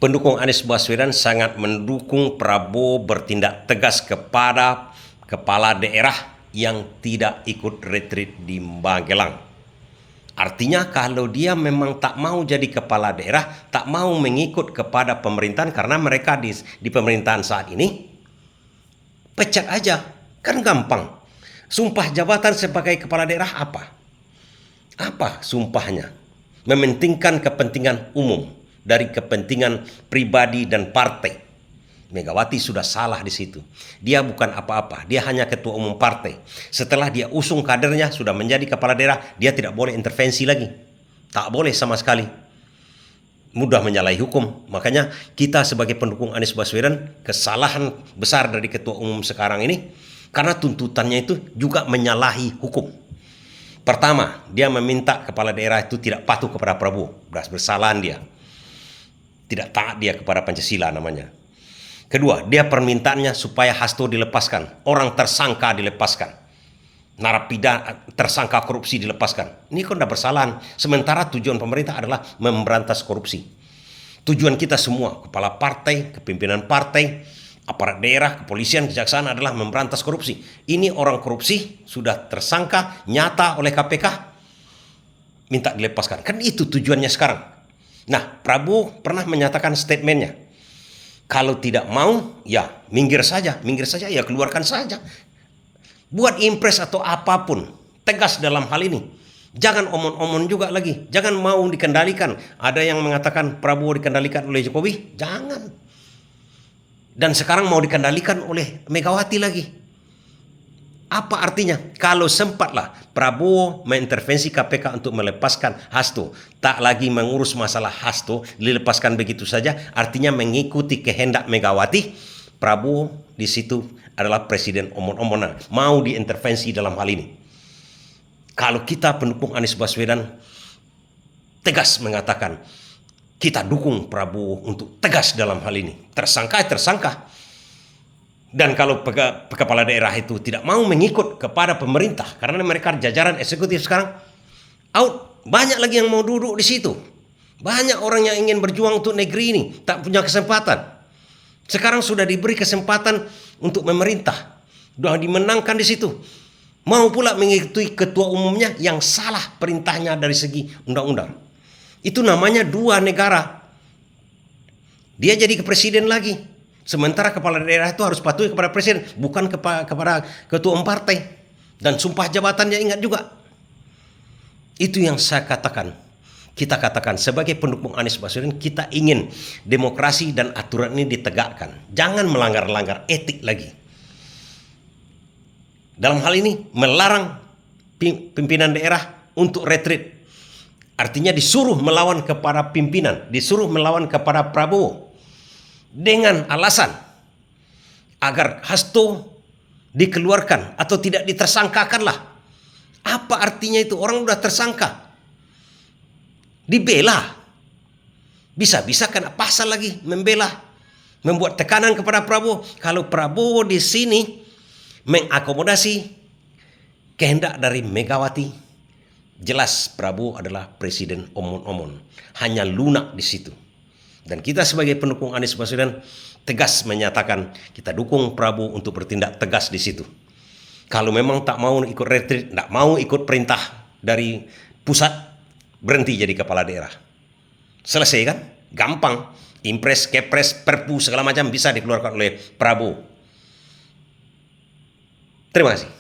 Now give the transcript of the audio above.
pendukung Anies Baswedan sangat mendukung Prabowo bertindak tegas kepada kepala daerah yang tidak ikut retreat di Magelang. Artinya kalau dia memang tak mau jadi kepala daerah, tak mau mengikut kepada pemerintahan karena mereka di pemerintahan saat ini, pecat aja, kan gampang. Sumpah jabatan sebagai kepala daerah apa? Apa sumpahnya? Mementingkan kepentingan umum dari kepentingan pribadi dan partai. Megawati sudah salah di situ. Dia bukan apa-apa, dia hanya ketua umum partai. Setelah dia usung kadernya sudah menjadi kepala daerah, dia tidak boleh intervensi lagi. Tak boleh sama sekali. Mudah menyalahi hukum. Makanya kita sebagai pendukung Anies Baswedan, kesalahan besar dari ketua umum sekarang ini karena tuntutannya itu juga menyalahi hukum. Pertama, dia meminta kepala daerah itu tidak patuh kepada Prabowo. Bersalahan dia. Tidak taat dia kepada Pancasila namanya. Kedua, dia permintaannya supaya Hasto dilepaskan. Orang tersangka dilepaskan. Narapidana tersangka korupsi dilepaskan. Ini kan udah bersalahan. Sementara tujuan pemerintah adalah memberantas korupsi. Tujuan kita semua, kepala partai, kepimpinan partai, aparat daerah, kepolisian, kejaksaan adalah memberantas korupsi. Ini orang korupsi sudah tersangka nyata oleh KPK, minta dilepaskan. Kan itu tujuannya sekarang. Nah, Prabowo pernah menyatakan statementnya, kalau tidak mau, ya minggir saja, ya keluarkan saja. Buat impres atau apapun, tegas dalam hal ini. Jangan omon-omon juga lagi, jangan mau dikendalikan. Ada yang mengatakan Prabowo dikendalikan oleh Jokowi, jangan. Dan sekarang mau dikendalikan oleh Megawati lagi. Apa artinya? Kalau sempatlah Prabowo mengintervensi KPK untuk melepaskan Hasto, tak lagi mengurus masalah Hasto, dilepaskan begitu saja, artinya mengikuti kehendak Megawati. Prabowo di situ adalah presiden omon-omonan, mau diintervensi dalam hal ini. Kalau kita pendukung Anies Baswedan tegas mengatakan kita dukung Prabowo untuk tegas dalam hal ini. Tersangka. Dan kalau kepala daerah itu tidak mau mengikut kepada pemerintah karena mereka jajaran eksekutif sekarang, out. Banyak lagi yang mau duduk di situ. Banyak orang yang ingin berjuang untuk negeri ini, tak punya kesempatan. Sekarang sudah diberi kesempatan untuk memerintah. Sudah dimenangkan di situ. Mau pula mengikuti ketua umumnya yang salah perintahnya dari segi undang-undang. Itu namanya dua negara. Dia jadi presiden lagi. Sementara kepala daerah itu harus patuh kepada presiden, bukan kepada ketua umum partai. Dan sumpah jabatannya ingat juga. Itu yang saya katakan. Kita katakan sebagai pendukung Anies Baswedan, kita ingin demokrasi dan aturan ini ditegakkan. Jangan melanggar-langgar etik lagi. Dalam hal ini melarang pimpinan daerah untuk retreat. Artinya disuruh melawan kepada pimpinan, disuruh melawan kepada Prabowo. Dengan alasan agar Hasto dikeluarkan atau tidak ditersangkakanlah. Apa artinya itu? Orang sudah tersangka. Dibela. Bisa-bisa kena pasal lagi membela. Membuat tekanan kepada Prabowo. Kalau Prabowo di sini mengakomodasi kehendak dari Megawati, jelas Prabowo adalah presiden omon-omon. Hanya lunak di situ. Dan kita sebagai pendukung Anies Baswedan tegas menyatakan kita dukung Prabowo untuk bertindak tegas di situ. Kalau memang tak mau ikut retreat, tak mau ikut perintah dari pusat, berhenti jadi kepala daerah. Selesai kan? Gampang. Impres, kepres, perpu segala macam bisa dikeluarkan oleh Prabowo. Terima kasih.